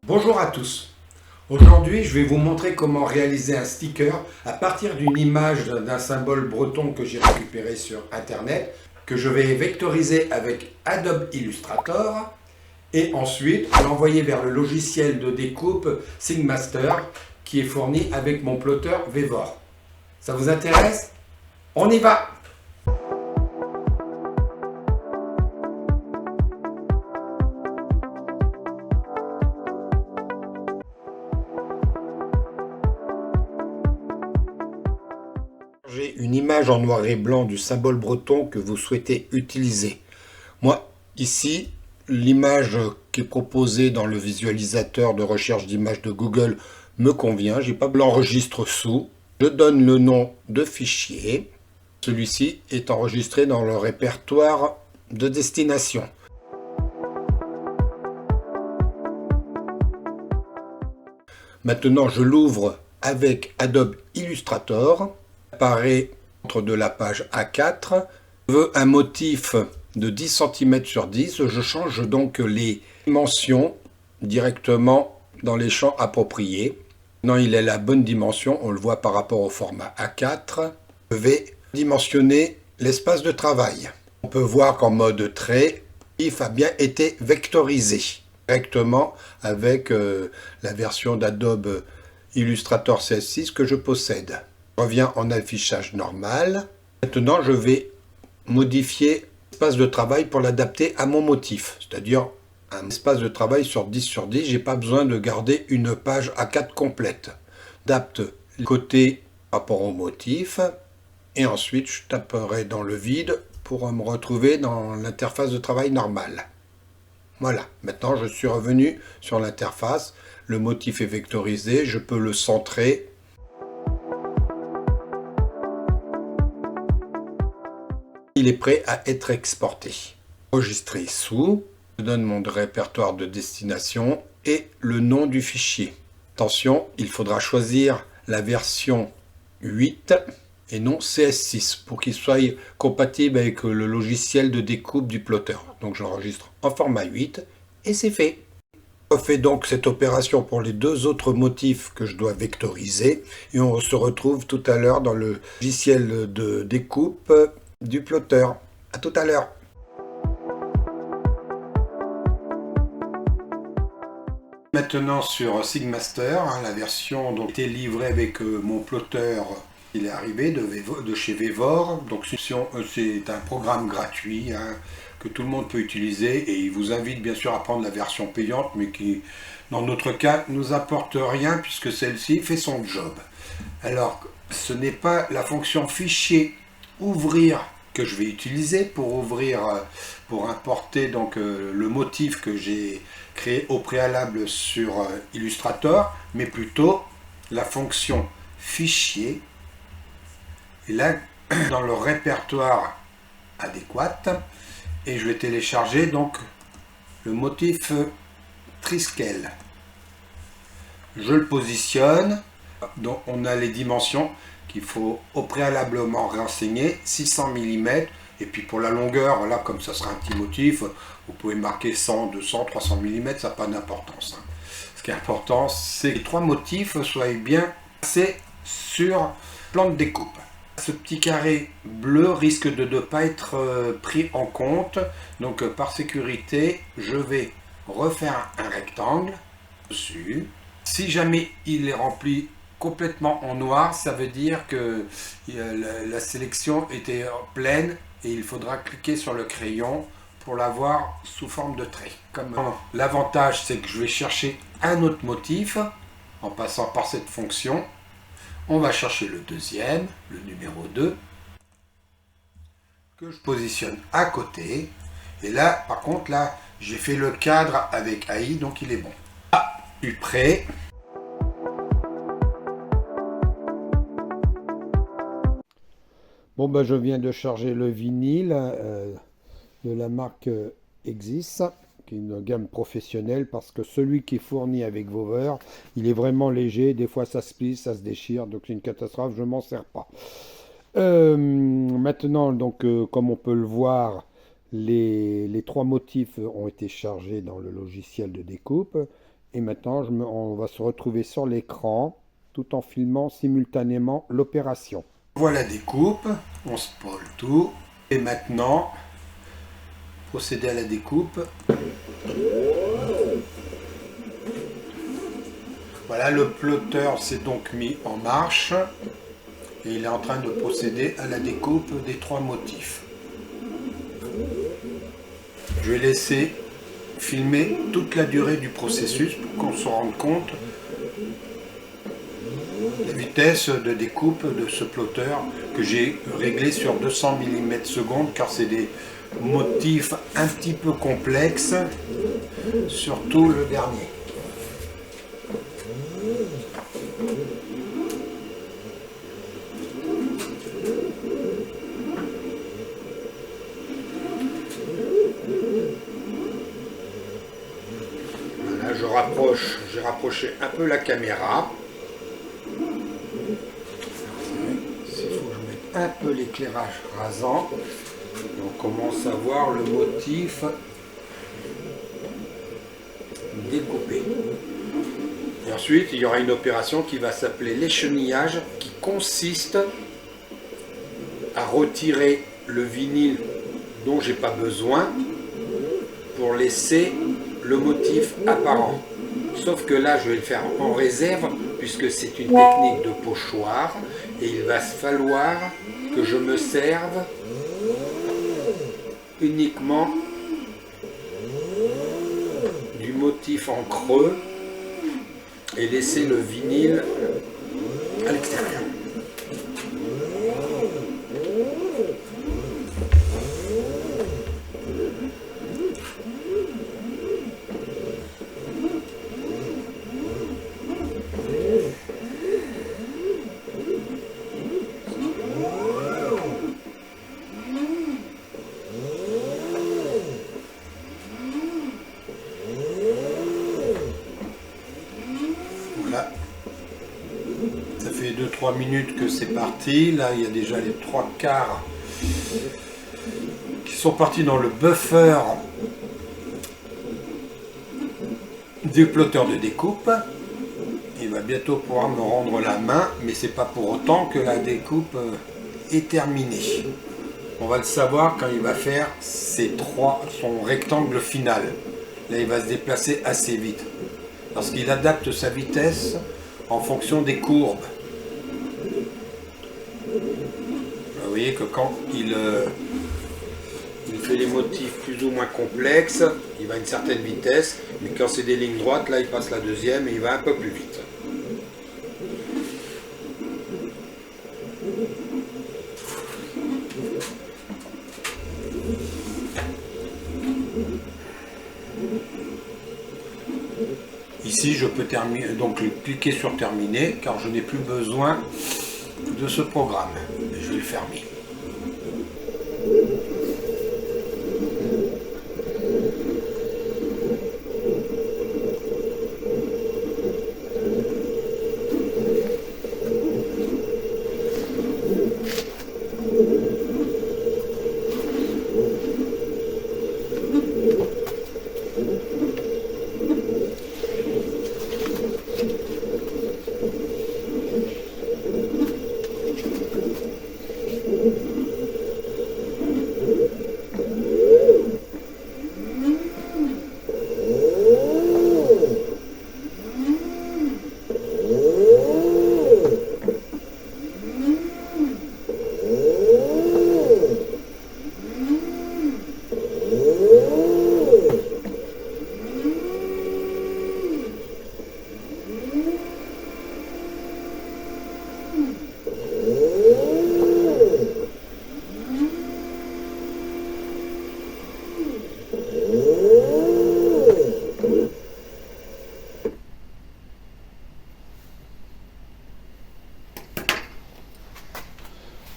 Bonjour à tous. Aujourd'hui, je vais vous montrer comment réaliser un sticker à partir d'une image d'un symbole breton que j'ai récupéré sur internet, que je vais vectoriser avec Adobe Illustrator et ensuite l'envoyer vers le logiciel de découpe Sigmaster qui est fourni avec mon plotter Vevor. Ça vous intéresse? On y va! J'ai une image en noir et blanc du symbole breton que vous souhaitez utiliser. Moi, ici, l'image qui est proposée dans le visualisateur de recherche d'images de Google me convient. J'ai pas l'enregistre sous. Je donne le nom de fichier. Celui-ci est enregistré dans le répertoire de destination. Maintenant, je l'ouvre avec Adobe Illustrator. Apparaît entre de la page A4. Je veux un motif de 10 cm sur 10. Je change donc les dimensions directement dans les champs appropriés. Maintenant, il est la bonne dimension. On le voit par rapport au format A4. Je vais dimensionner l'espace de travail. On peut voir qu'en mode trait, il a bien été vectorisé directement avec la version d'Adobe Illustrator CS6 que je possède. Je reviens en affichage normal. Maintenant, je vais modifier l'espace de travail pour l'adapter à mon motif, c'est-à-dire un espace de travail sur 10 sur 10. J'ai pas besoin de garder une page A4 complète. J'adapte les côtés par rapport au motif et ensuite je taperai dans le vide pour me retrouver dans l'interface de travail normale. Voilà, maintenant je suis revenu sur l'interface. Le motif est vectorisé, je peux le centrer. Il est prêt à être exporté. Enregistré sous, je donne mon répertoire de destination et le nom du fichier. Attention, il faudra choisir la version 8 et non CS6 pour qu'il soit compatible avec le logiciel de découpe du plotter. Donc j'enregistre en format 8 et c'est fait. Je fais donc cette opération pour les deux autres motifs que je dois vectoriser et on se retrouve tout à l'heure dans le logiciel de découpe du plotter. À tout à l'heure. Maintenant sur Sigmaster, la version dont était livrée avec mon plotter, il est arrivé de chez Vevor. Donc c'est un programme gratuit que tout le monde peut utiliser et il vous invite bien sûr à prendre la version payante mais qui dans notre cas nous apporte rien puisque celle-ci fait son job. Alors ce n'est pas la fonction fichier ouvrir que je vais utiliser pour ouvrir, pour importer donc le motif que j'ai créé au préalable sur Illustrator, mais plutôt la fonction fichier. Et là, dans le répertoire adéquat, et je vais télécharger donc le motif Triskel. Je le positionne, donc on a les dimensions qu'il faut au préalablement renseigner, 600 mm, et puis pour la longueur, là comme ça sera un petit motif, vous pouvez marquer 100, 200, 300 mm, ça n'a pas d'importance. Ce qui est important, c'est que les trois motifs soient bien placés sur plan de découpe. Ce petit carré bleu risque de ne pas être pris en compte, donc par sécurité, je vais refaire un rectangle dessus. Si jamais il est rempli complètement en noir, ça veut dire que la sélection était pleine et il faudra cliquer sur le crayon pour l'avoir sous forme de trait. L'avantage, c'est que je vais chercher un autre motif en passant par cette fonction. On va chercher le deuxième, le numéro 2, que je positionne à côté. Et là, par contre, là, j'ai fait le cadre avec AI, donc il est bon. Ah, je suis prêt. Bon, ben, je viens de charger le vinyle de la marque Exis, qui est une gamme professionnelle, parce que celui qui est fourni avec Vover, il est vraiment léger, des fois ça se plie, ça se déchire, donc c'est une catastrophe, je ne m'en sers pas. Maintenant, donc, comme on peut le voir, les trois motifs ont été chargés dans le logiciel de découpe, Et maintenant, on va se retrouver sur l'écran tout en filmant simultanément l'opération. Voilà la découpe, on spoile tout. Et maintenant, procéder à la découpe. Voilà, le plotter s'est donc mis en marche et il est en train de procéder à la découpe des 3 motifs. Je vais laisser filmer toute la durée du processus pour qu'on se rende compte de la vitesse de découpe de ce plotter que j'ai réglé sur 200 mm/s car c'est des motifs un petit peu complexes, surtout le dernier. Voilà, j'ai rapproché un peu la caméra. Il faut que je mette un peu l'éclairage rasant. On commence à voir le motif découpé. Et ensuite, il y aura une opération qui va s'appeler l'échenillage, qui consiste à retirer le vinyle dont j'ai pas besoin pour laisser le motif apparent. Sauf que là, je vais le faire en réserve puisque c'est une technique de pochoir et il va falloir que je me serve uniquement du motif en creux et laisser le vinyle à l'extérieur. Ça fait 2-3 minutes que c'est parti. Là, il y a déjà les 3/4 qui sont partis dans le buffer du plotter de découpe. Il va bientôt pouvoir me rendre la main, mais c'est pas pour autant que la découpe est terminée. On va le savoir quand il va faire son rectangle final. Là, il va se déplacer assez vite parce qu'il adapte sa vitesse en fonction des courbes. Vous voyez que quand il fait les motifs plus ou moins complexes, il va à une certaine vitesse, mais quand c'est des lignes droites, là il passe la deuxième et il va un peu plus vite. Ici, je peux donc cliquer sur terminer car je n'ai plus besoin de ce programme. Je vais le fermer.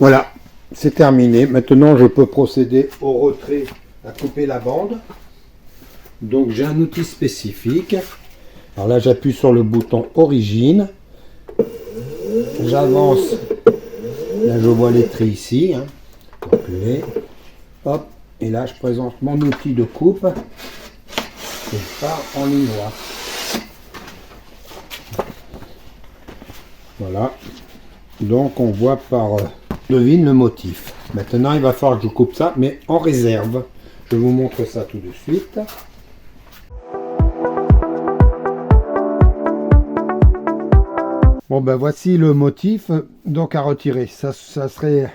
Voilà, c'est terminé. Maintenant, je peux procéder au retrait, à couper la bande. Donc, j'ai un outil spécifique. Alors là, j'appuie sur le bouton origine. J'avance. Là, je vois les traits ici. Reculer. Hop. Et là, je présente mon outil de coupe. Et je pars en ligne droite. Voilà. Donc on voit par devine le motif. Maintenant il va falloir que je coupe ça, mais en réserve. Je vous montre ça tout de suite. Bon ben voici le motif. Donc à retirer. Ça serait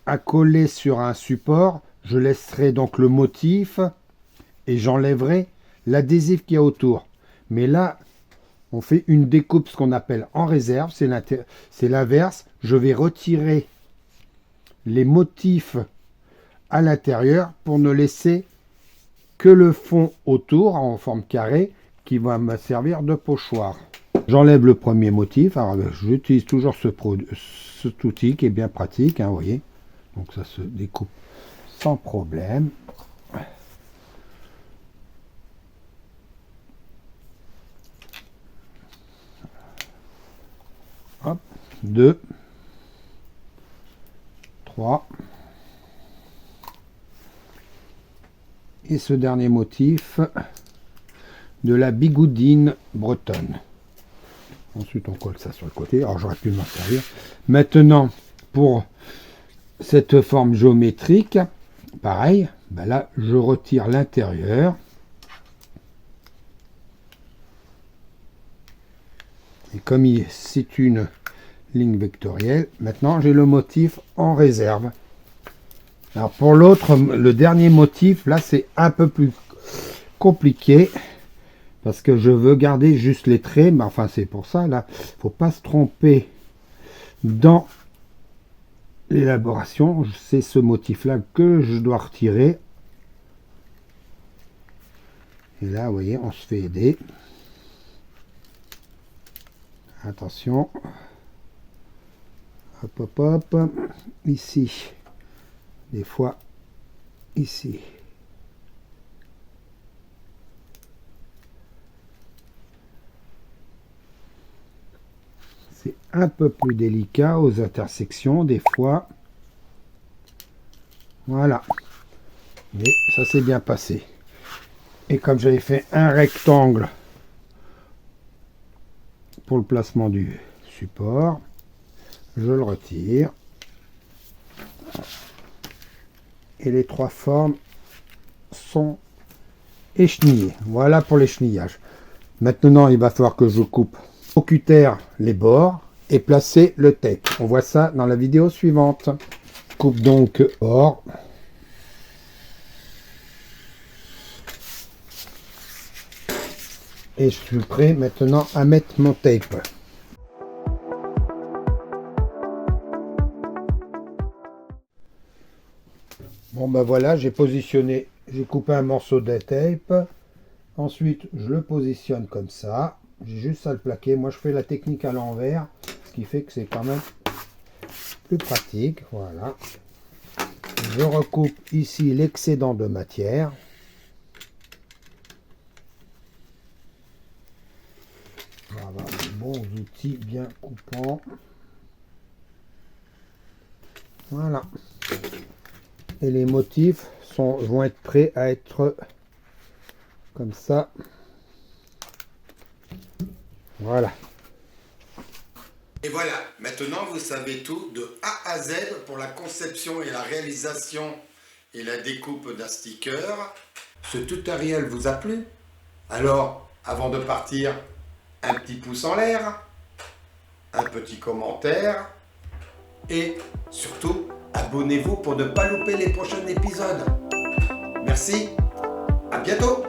à coller sur un support. Je laisserai donc le motif et j'enlèverai l'adhésif qu'il y a autour. Mais là, on fait une découpe, ce qu'on appelle en réserve, c'est l'inverse. Je vais retirer les motifs à l'intérieur pour ne laisser que le fond autour en forme carrée qui va me servir de pochoir. J'enlève le premier motif. Alors j'utilise toujours cet outil qui est bien pratique, hein, vous voyez. Donc ça se découpe sans problème. Hop, 2, 3. Et ce dernier motif de la bigoudine bretonne. Ensuite, on colle ça sur le côté. Alors, j'aurais pu m'en servir. Maintenant, pour cette forme géométrique, pareil, ben là, je retire l'intérieur. Et comme c'est une ligne vectorielle, maintenant j'ai le motif en réserve. Alors pour l'autre, le dernier motif, là c'est un peu plus compliqué parce que je veux garder juste les traits, mais enfin c'est pour ça, là, faut pas se tromper dans l'élaboration. C'est ce motif-là que je dois retirer. Et là, vous voyez, on se fait aider. Attention, hop hop hop, ici, des fois ici. C'est un peu plus délicat aux intersections des fois. Voilà, mais ça s'est bien passé. Et comme j'avais fait un rectangle pour le placement du support, je le retire et les trois formes sont échenillées. Voilà pour l'échenillage. Maintenant il va falloir que je coupe au cutter les bords et placer le tape. On voit ça dans la vidéo suivante. Je coupe donc bord. Et je suis prêt maintenant à mettre mon tape. Bon ben voilà, j'ai positionné, j'ai coupé un morceau de tape. Ensuite, je le positionne comme ça. J'ai juste à le plaquer. Moi, je fais la technique à l'envers, ce qui fait que c'est quand même plus pratique. Voilà. Je recoupe ici l'excédent de matière. On va avoir de bons outils bien coupants. Voilà. Et les motifs vont être prêts à être comme ça. Voilà. Et voilà, maintenant vous savez tout de A à Z pour la conception et la réalisation et la découpe d'un sticker. Ce tutoriel vous a plu? Alors, avant de partir, un petit pouce en l'air, un petit commentaire et surtout, abonnez-vous pour ne pas louper les prochains épisodes. Merci, à bientôt!